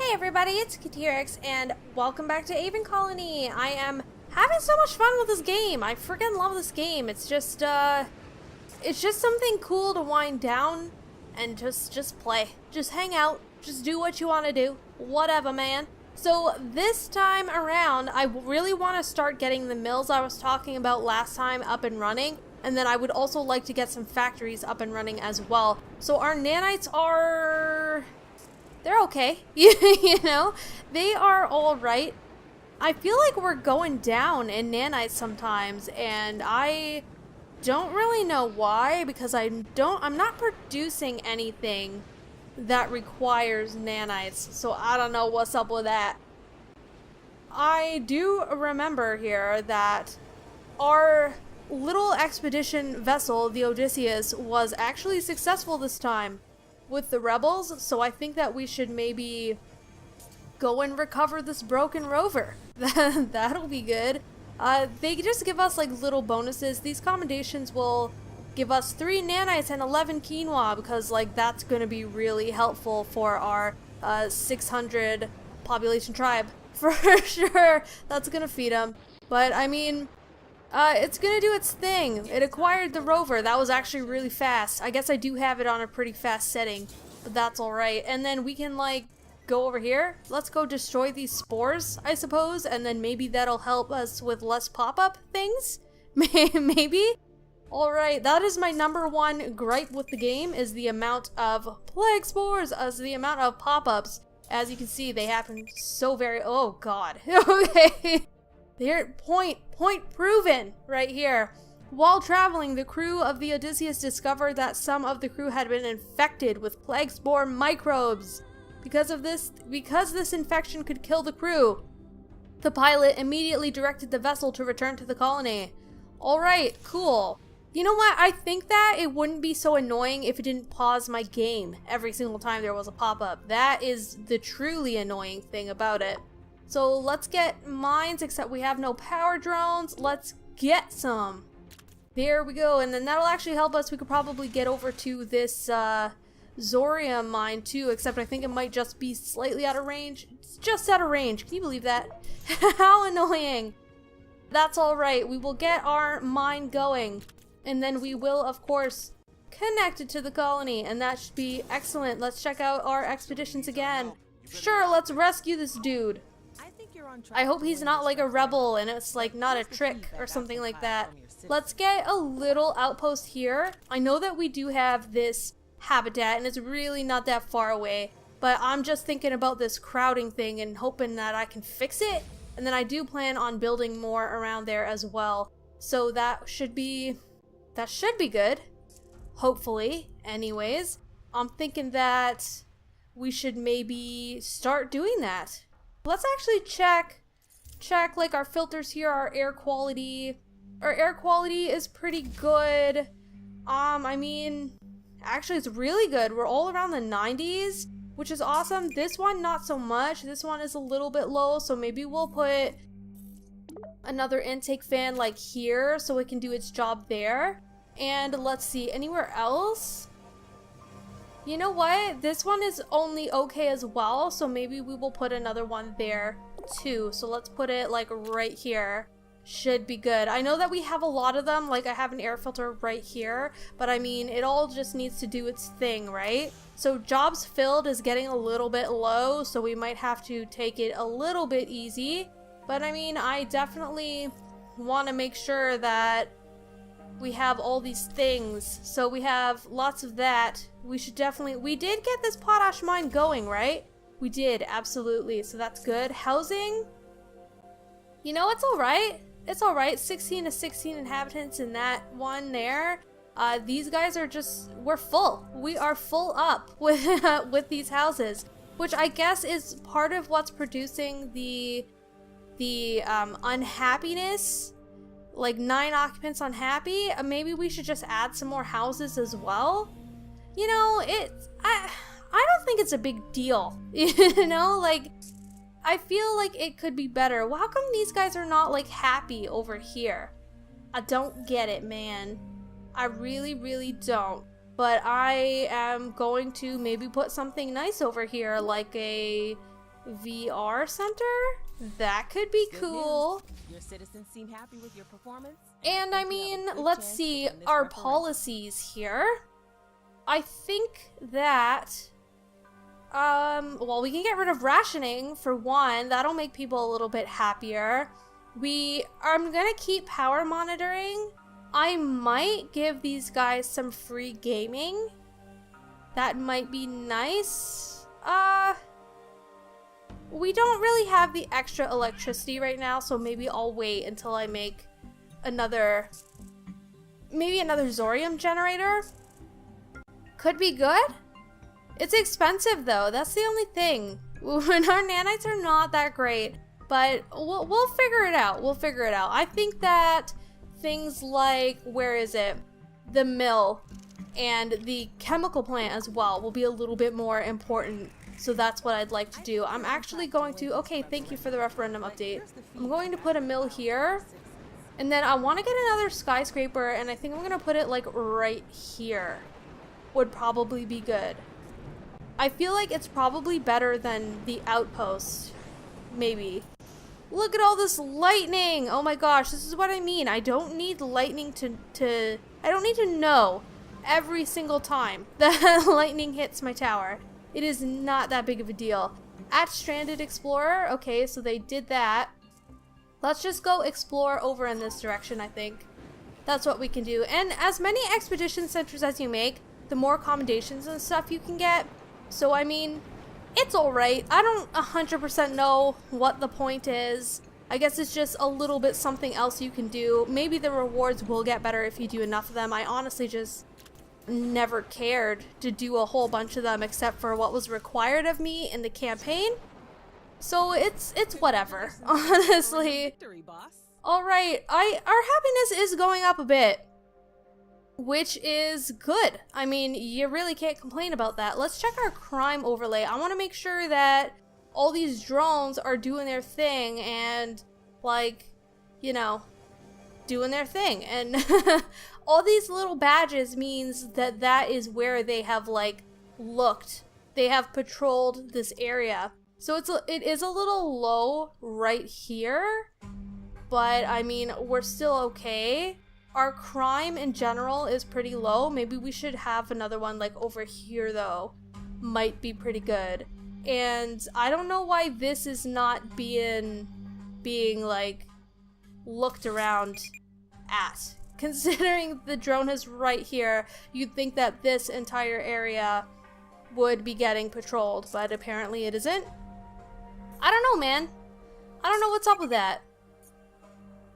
Hey everybody, it's Kateriix, and welcome back to Aven Colony. I am having so much fun with this game. I freaking love this game. It's just something cool to wind down and just play. Just hang out. Just do what you want to do. Whatever, man. So this time around, I really want to start getting the mills I was talking about last time up and running. And then I would also like to get some factories up and running as well. So our nanites are... they're okay. You know? They are alright. I feel like we're going down in nanites sometimes, and I don't really know why, because I'm not producing anything that requires nanites, so I don't know what's up with that. I do remember here that our little expedition vessel, the Odysseus, was actually successful this time with the rebels, so I think that we should maybe go and recover this broken rover. That'll be good. They just give us like little bonuses. These commendations will give us 3 nanites and 11 quinoa, because like that's gonna be really helpful for our 600 population tribe for sure. That's gonna feed them. But I mean, it's gonna do its thing. It acquired the rover. That was actually really fast. I guess I do have it on a pretty fast setting, but that's alright. And then we can like go over here. Let's go destroy these spores, I suppose, and then maybe that'll help us with less pop-up things. Maybe? Alright, that is my #1 gripe with the game, is the amount of plague spores, as the amount of pop-ups. As you can see, they happen so very... oh god. Okay. They're point proven right here. While traveling, the crew of the Odysseus discovered that some of the crew had been infected with plague spore microbes. Because this infection could kill the crew, the pilot immediately directed the vessel to return to the colony. Alright, cool. You know what? I think that it wouldn't be so annoying if it didn't pause my game every single time there was a pop-up. That is the truly annoying thing about it. So let's get mines, except we have no power drones. Let's get some. There we go, and then that'll actually help us. We could probably get over to this Zorium mine too, except I think it might just be slightly out of range. It's just out of range. Can you believe that? How annoying. That's alright. We will get our mine going, and then we will, of course, connect it to the colony, and that should be excellent. Let's check out our expeditions again. Sure, let's rescue this dude. I hope he's not like a rebel and it's like not a trick or something like that. Let's get a little outpost here. I know that we do have this habitat and it's really not that far away, but I'm just thinking about this crowding thing and hoping that I can fix it. And then I do plan on building more around there as well. So that should be good. Hopefully. Anyways, I'm thinking that we should maybe start doing that. Let's actually check like our filters here, our air quality. Our air quality is pretty good. I mean, actually it's really good. We're all around the 90s, which is awesome. This one, not so much. This one is a little bit low, so maybe we'll put another intake fan like here so it can do its job there. And let's see, anywhere else? You know what? This one is only okay as well, so maybe we will put another one there too. So let's put it like right here. Should be good. I know that we have a lot of them, like I have an air filter right here, but I mean, it all just needs to do its thing, right? So jobs filled is getting a little bit low, so we might have to take it a little bit easy. But I mean, I definitely want to make sure that we have all these things, so we have lots of that. We should definitely... we did get this potash mine going, right? We did, absolutely, so that's good. Housing? You know, it's alright. It's alright. 16 to 16 inhabitants in that one there. These guys are just... we're full. We are full up with, with these houses, which I guess is part of what's producing the unhappiness. Like 9 occupants unhappy. Maybe we should just add some more houses as well. You know, I don't think it's a big deal. You know, like I feel like it could be better. Well, how come these guys are not like happy over here? I don't get it, man. I really don't. But I am going to maybe put something nice over here, like a VR center? That could be cool. Your citizens seem happy with your performance. And I mean, let's see our policies here. I think that, well, we can get rid of rationing for one. That'll make people a little bit happier. I'm gonna keep power monitoring. I might give these guys some free gaming. That might be nice. We don't really have the extra electricity right now, so maybe I'll wait until I make maybe another Zorium generator. Could be good. It's expensive though, that's the only thing. Our nanites are not that great, but we'll figure it out. We'll figure it out. I think that things like, where is it? The mill and the chemical plant as well will be a little bit more important. So that's what I'd like to do. I'm actually going to, okay, thank you for the referendum update. I'm going to put a mill here. And then I want to get another skyscraper, and I think I'm going to put it like right here. Would probably be good. I feel like it's probably better than the outpost. Maybe. Look at all this lightning! Oh my gosh, this is what I mean. I don't need lightning I don't need to know every single time that lightning hits my tower. It is not that big of a deal. At Stranded Explorer, okay, so they did that. Let's just go explore over in this direction, I think. That's what we can do. And as many expedition centers as you make, the more accommodations and stuff you can get. So, I mean, it's alright. I don't 100% know what the point is. I guess it's just a little bit something else you can do. Maybe the rewards will get better if you do enough of them. I honestly just never cared to do a whole bunch of them except for what was required of me in the campaign. So it's whatever, honestly. Alright, our happiness is going up a bit, which is good. I mean, you really can't complain about that. Let's check our crime overlay. I want to make sure that all these drones are doing their thing and, like, you know, doing their thing. And all these little badges means that that is where they have, like, looked. They have patrolled this area. So it is a little low right here, but I mean, we're still okay. Our crime in general is pretty low. Maybe we should have another one like over here though. Might be pretty good. And I don't know why this is not being like looked around at. Considering the drone is right here, you'd think that this entire area would be getting patrolled, but apparently it isn't. I don't know, man. I don't know what's up with that.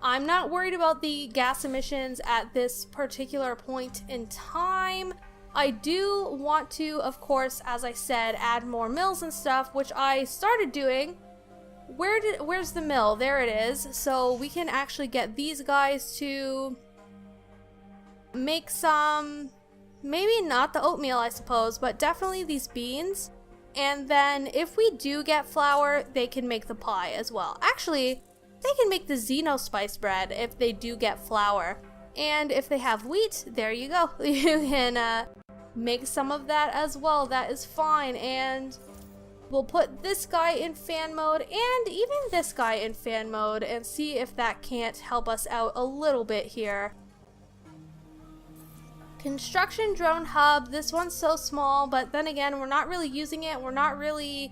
I'm not worried about the gas emissions at this particular point in time. I do want to, of course, as I said, add more mills and stuff, which I started doing. Where's the mill? There it is. So we can actually get these guys to make some, maybe not the oatmeal, I suppose, but definitely these beans. And then if we do get flour, they can make the pie as well. Actually, they can make the Xeno spice bread if they do get flour. And if they have wheat, there you go. You can make some of that as well. That is fine. And we'll put this guy in fan mode and even this guy in fan mode and see if that can't help us out a little bit here. Construction drone hub. This one's so small, but then again, we're not really using it. We're not really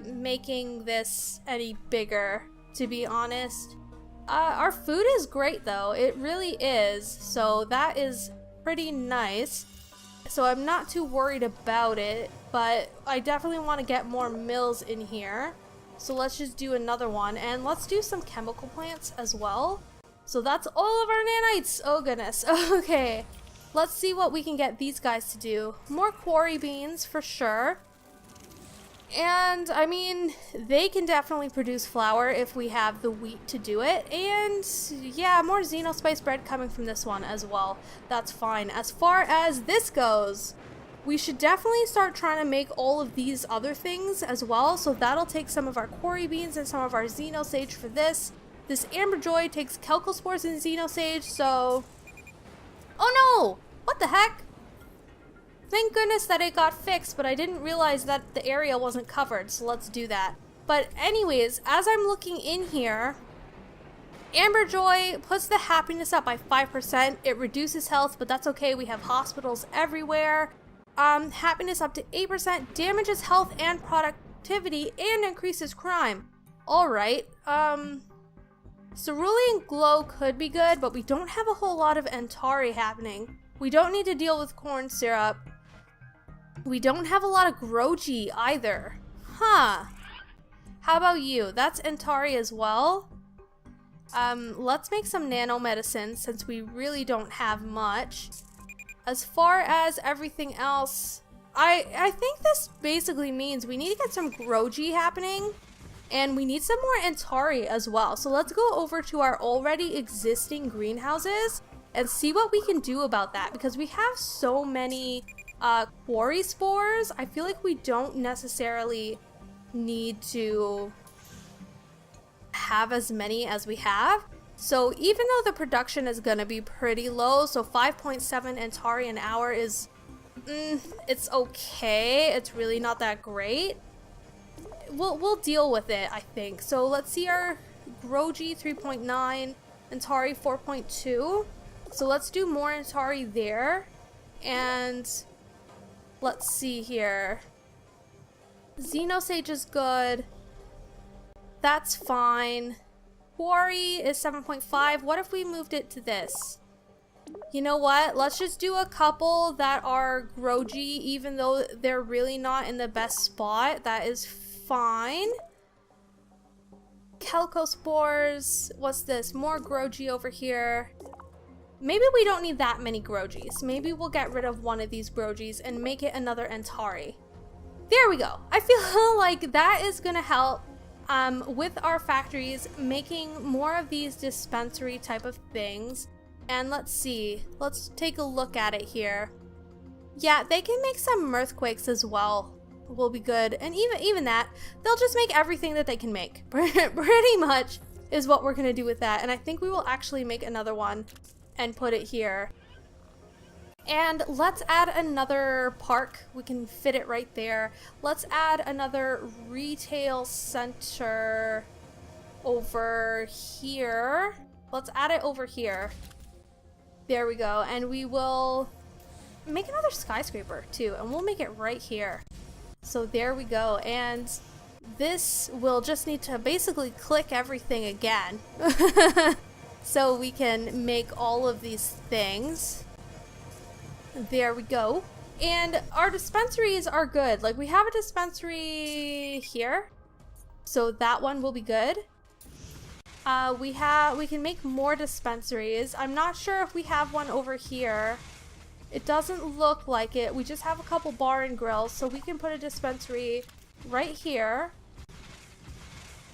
making this any bigger, to be honest. Our food is great though. It really is. So that is pretty nice. So I'm not too worried about it, but I definitely want to get more mills in here. So let's just do another one, and let's do some chemical plants as well. So that's all of our nanites. Oh goodness. Okay. Let's see what we can get these guys to do. More quarry beans for sure. And I mean, they can definitely produce flour if we have the wheat to do it. And yeah, more Xeno spice bread coming from this one as well. That's fine. As far as this goes, we should definitely start trying to make all of these other things as well. So that'll take some of our quarry beans and some of our Xeno sage for this. This amber joy takes calcospores and Xeno sage, so... Oh no! What the heck? Thank goodness that it got fixed, but I didn't realize that the area wasn't covered, so let's do that. But anyways, as I'm looking in here, Amberjoy puts the happiness up by 5%. It reduces health, but that's okay. We have hospitals everywhere. Happiness up to 8%, damages health and productivity, and increases crime. Alright, Cerulean Glow could be good, but we don't have a whole lot of Antari happening. We don't need to deal with corn syrup. We don't have a lot of Groji either. Huh. How about you? That's Antari as well. Let's make some nano medicine since we really don't have much. As far as everything else, I think this basically means we need to get some Groji happening, and we need some more Antari as well. So let's go over to our already existing greenhouses and see what we can do about that, because we have so many quarry spores. I feel like we don't necessarily need to have as many as we have. So even though the production is gonna be pretty low, so 5.7 Antari an hour is it's okay. It's really not that great. We'll deal with it, I think. So let's see, our Groji 3.9, Antari 4.2. So let's do more Antari there. And let's see here. Xenosage is good. That's fine. Quarry is 7.5. What if we moved it to this? You know what? Let's just do a couple that are Groji, even though they're really not in the best spot. That is fine. Kelcospores. What's this? More Groji over here. Maybe we don't need that many Grojis. Maybe we'll get rid of one of these Grojis and make it another Antari. There we go. I feel like that is gonna help with our factories, making more of these dispensary type of things. And let's see. Let's take a look at it here. Yeah, they can make some earthquakes as well. Will be good. And even that, they'll just make everything that they can make. Pretty much is what we're gonna do with that. And I think we will actually make another one and put it here. And let's add another park. We can fit it right there. Let's add another retail center over here. Let's add it over here. There we go. And we will make another skyscraper too. And we'll make it right here. So there we go. And this will just need to basically click everything again. So we can make all of these things. There we go. And our dispensaries are good. Like, we have a dispensary here, so that one will be good. We can make more dispensaries. I'm not sure if we have one over here. It doesn't look like it. We just have a couple bar and grills, so we can put a dispensary right here.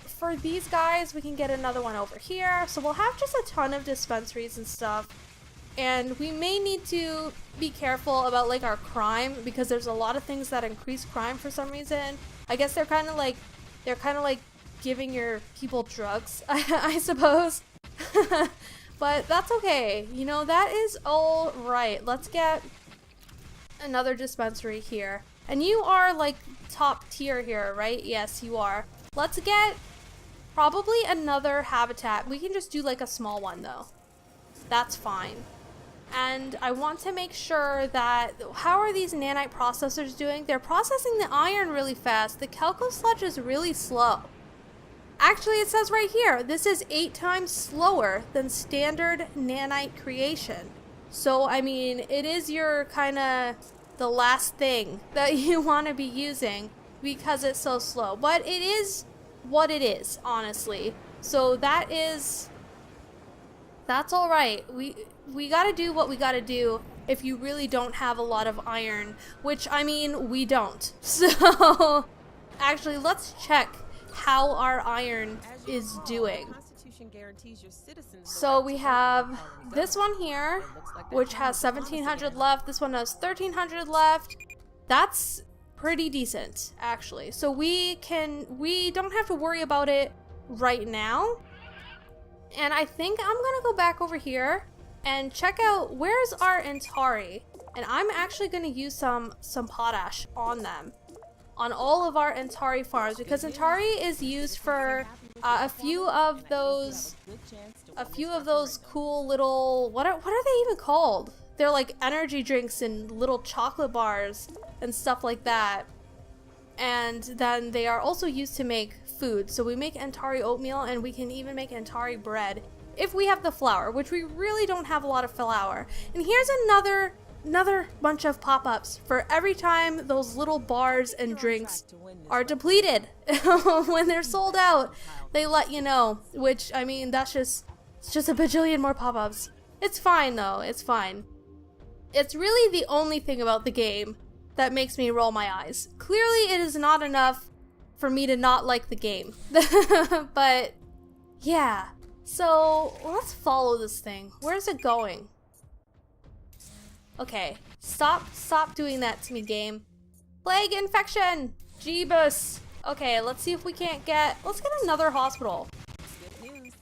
For these guys, we can get another one over here. So we'll have just a ton of dispensaries and stuff. And we may need to be careful about like our crime, because there's a lot of things that increase crime for some reason. I guess they're kind of like giving your people drugs, I suppose. But that's okay. You know, that is all right. Let's get another dispensary here. And you are like top tier here, right? Yes, you are. Let's get probably another habitat. We can just do like a small one though. That's fine. And I want to make sure that, how are these nanite processors doing? They're processing the iron really fast. The Kelco sludge is really slow. Actually, it says right here, this is 8 times slower than standard nanite creation. So, I mean, it is your kind of the last thing that you want to be using because it's so slow. But it is what it is, honestly. So that's all right. We gotta do what we gotta do if you really don't have a lot of iron, which, I mean, we don't. So, actually, let's check how our iron is doing. So we have this one here, which has 1700 left. This one has 1300 left. That's pretty decent, actually. So we don't have to worry about it right now. And I think I'm gonna go back over here and check out where's our Antari. And I'm actually gonna use some potash on them. on all of our Antari farms, because Antari is used for a few of those cool little, what are they even called? They're like energy drinks and little chocolate bars and stuff like that. And then they are also used to make food. So we make Antari oatmeal, and we can even make Antari bread if we have the flour, which we really don't have a lot of flour. And here's another bunch of pop-ups for every time those little bars and drinks are depleted. When they're sold out, they let you know, which, I mean, it's just a bajillion more pop-ups. It's fine though, it's fine. It's really the only thing about the game that makes me roll my eyes. Clearly it is not enough for me to not like the game. But yeah, so let's follow this thing. Where's it going? Okay, stop doing that to me, game. Plague infection! Jeebus! Okay, let's see if we can't let's get another hospital. Good news. Your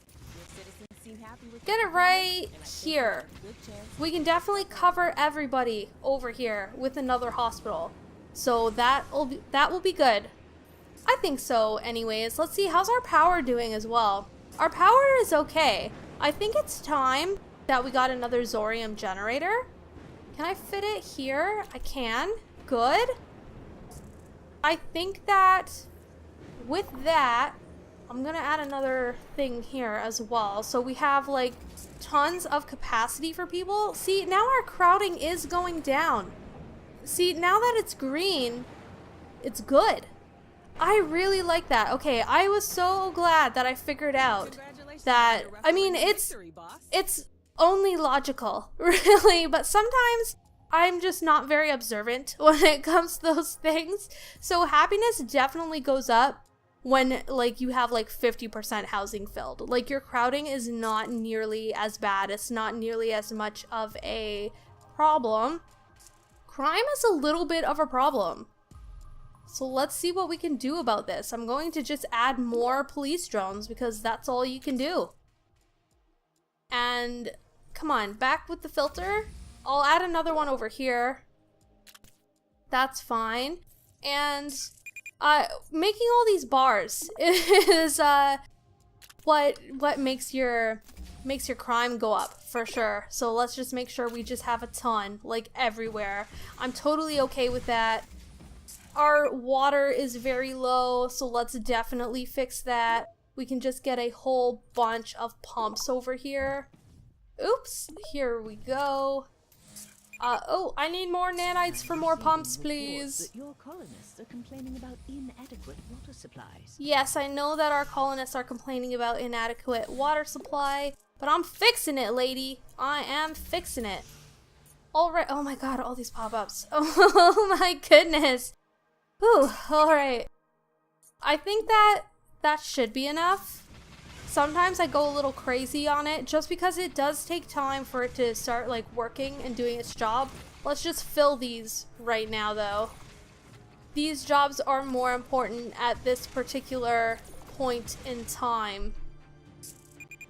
citizens seem happy with Get your it right performance, and I think here. there's a good chance We can definitely cover everybody over here with another hospital. So that will be good. I think so anyways. Let's see, how's our power doing as well? Our power is okay. I think it's time that we got another Zorium generator. Can I fit it here? I can. Good. I think that with that, I'm gonna add another thing here as well. So we have like tons of capacity for people. See, now our crowding is going down. See, now that it's green, it's good. I really like that. Okay, I was so glad that I figured out Congratulations that, on your I mean, referendum it's victory, boss. only logical, really, but sometimes I'm just not very observant when it comes to those things. So happiness definitely goes up when like you have like 50% housing filled. Like your crowding is not nearly as bad. It's not nearly as much of a problem. Crime is a little bit of a problem. So let's see what we can do about this. I'm going to just add more police drones because that's all you can do. And come on, back with the filter. I'll add another one over here. That's fine. And making all these bars is what makes your crime go up for sure. So let's just make sure we just have a ton, like everywhere. I'm totally okay with that. Our water is very low, so let's definitely fix that. We can just get a whole bunch of pumps over here. Oops, here we go. Oh, I need more nanites for more pumps, please. Your colonists are complaining about inadequate water supplies. Yes, I know that our colonists are complaining about inadequate water supply, but I'm fixing it, lady. I am fixing it. Alright, oh my god, all these pop-ups. Oh my goodness. Whew, alright. I think that should be enough. Sometimes I go a little crazy on it just because it does take time for it to start like working and doing its job. Let's just fill these right now though. These jobs are more important at this particular point in time.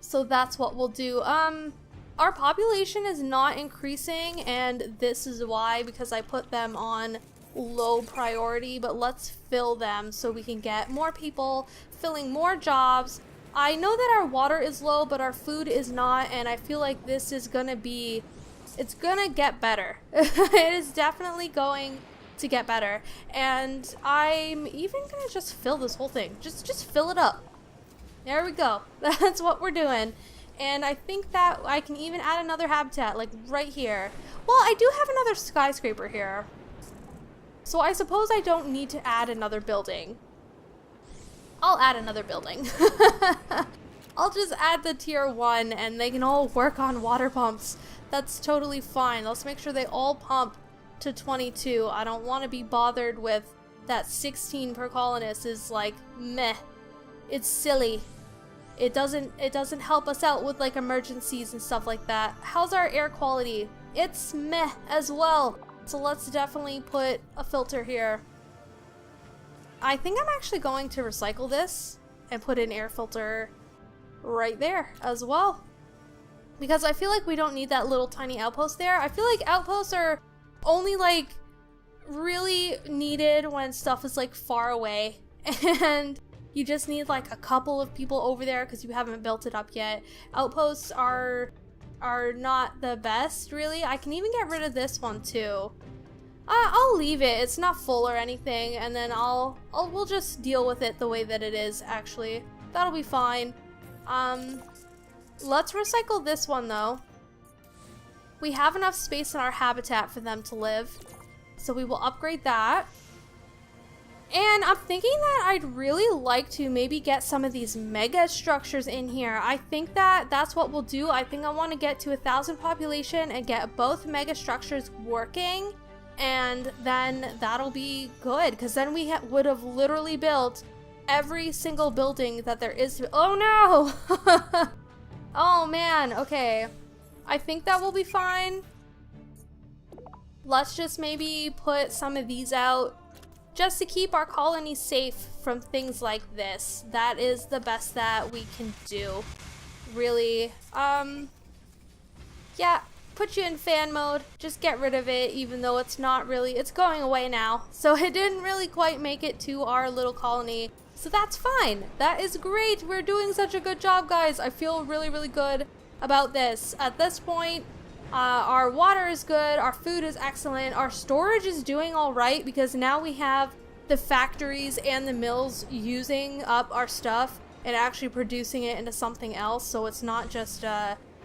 So that's what we'll do. Our population is not increasing, and this is why, because I put them on low priority, but let's fill them so we can get more people filling more jobs. I know that our water is low, but our food is not, and I feel like this is gonna be, it's gonna get better. It is definitely going to get better, and I'm even gonna just fill this whole thing. Just fill it up. There we go. That's what we're doing. And I think that I can even add another habitat, like right here. Well, I do have another skyscraper here, so I suppose I don't need to add another building. I'll add another building. I'll just add the tier 1 and they can all work on water pumps. That's totally fine. Let's make sure they all pump to 22. I don't want to be bothered with that 16 per colonist is like meh. It's silly. It doesn't help us out with like emergencies and stuff like that. How's our air quality? It's meh as well. So let's definitely put a filter here. I think I'm actually going to recycle this and put an air filter right there as well. Because I feel like we don't need that little tiny outpost there. I feel like outposts are only like really needed when stuff is like far away and you just need like a couple of people over there because you haven't built it up yet. Outposts are not the best, really. I can even get rid of this one too. I'll leave it. It's not full or anything, and then we'll just deal with it the way that it is, actually. That'll be fine. Let's recycle this one, though. We have enough space in our habitat for them to live, so we will upgrade that. And I'm thinking that I'd really like to maybe get some of these mega structures in here. I think that that's what we'll do. I think I want to get to 1,000 population and get both mega structures working. And then that'll be good, because then we would have literally built every single building that there is to— oh no! Oh man, okay. I think that will be fine. Let's just maybe put some of these out just to keep our colony safe from things like this. That is the best that we can do, really. Yeah. Put you in fan mode, just get rid of it, even though it's not really— it's going away now. So it didn't really quite make it to our little colony. So that's fine. That is great. We're doing such a good job, guys. I feel really, really good about this. At this point, our water is good, our food is excellent, our storage is doing all right because now we have the factories and the mills using up our stuff and actually producing it into something else, so it's not just,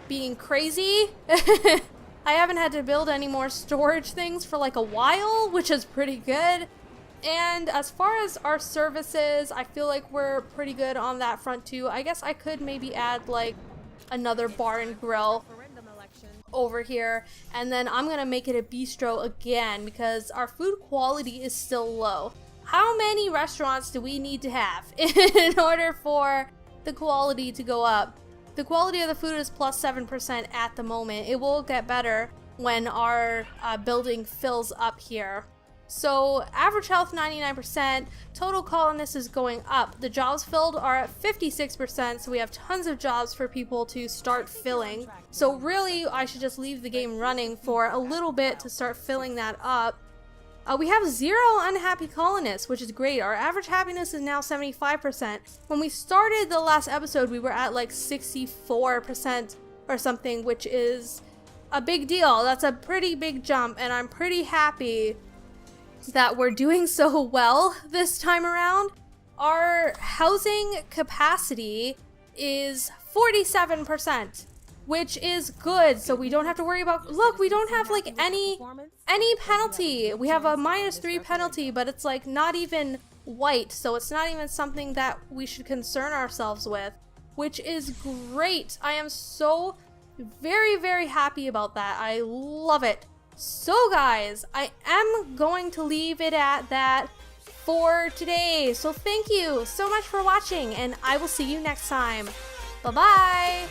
being crazy. I haven't had to build any more storage things for like a while, which is pretty good. And as far as our services, I feel like we're pretty good on that front too. I guess I could maybe add like another bar and grill over here, and then I'm gonna make it a bistro again because our food quality is still low. How many restaurants do we need to have in order for the quality to go up? The quality of the food is plus 7% at the moment. It will get better when our building fills up here. So average health 99%, total colonists is going up. The jobs filled are at 56%, so we have tons of jobs for people to start filling. So really, I should just leave the game running for a little bit to start filling that up. We have 0 unhappy colonists, which is great. Our average happiness is now 75%. When we started the last episode, we were at like 64% or something, which is a big deal. That's a pretty big jump, and I'm pretty happy that we're doing so well this time around. Our housing capacity is 47%. Which is good, so we don't have to worry about— look, we don't have like any penalty. We have a -3 penalty, but it's like not even white, so it's not even something that we should concern ourselves with, which is great. I am so very, very happy about that. I love it. So guys, I am going to leave it at that for today. So thank you so much for watching, and I will see you next time. Bye-bye!